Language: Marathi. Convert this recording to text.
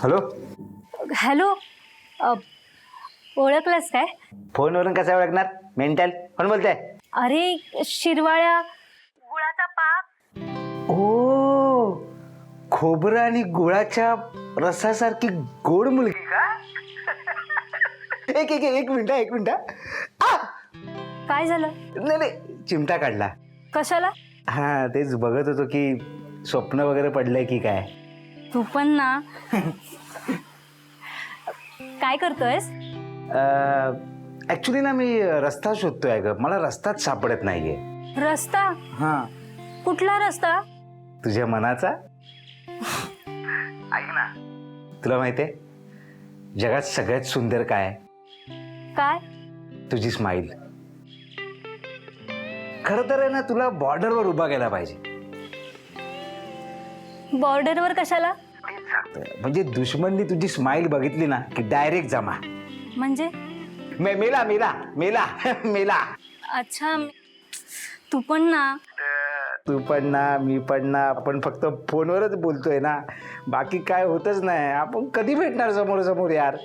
हॅलो. हॅलो. ओळखलंस काय? फोनवरून कसं ओळखणार? मेंटल. कोण बोलतंय? अरे शिरवाळ्या गुळाचा पाक. ओ, खोबरं आणि गुळाच्या रसासारखी गोड मुलगी का? एक मिनिट. काय झालं? नाही, चिमटा काढला. कशाला? हा, तेच बघत होतो की स्वप्न वगैरे पडलंय की काय. तू पण ना. काय करतोयस? ऍक्च्युली ना मी रस्ता शोधतोय ग, मला रस्ताच सापडत नाहीये. रस्ता? हा. कुठला रस्ता? तुझ्या मनाचा. ऐक ना, तुला माहितीये जगात सगळ्यात सुंदर काय? काय? तुझी स्माईल. खरं तर आहे ना, तुला बॉर्डरवर उभा केला पाहिजे. बॉर्डरवर कशाला? म्हणजे दुश्मननी तुझी स्माईल बघितली ना की डायरेक्ट जमा. म्हणजे? मेला मेला मेला मेला. अच्छा. तू पण ना. तू पण ना, मी पण ना. आपण फक्त फोनवरच बोलतोय ना, बाकी काय होतच नाही. आपण कधी भेटणार समोर समोर यार?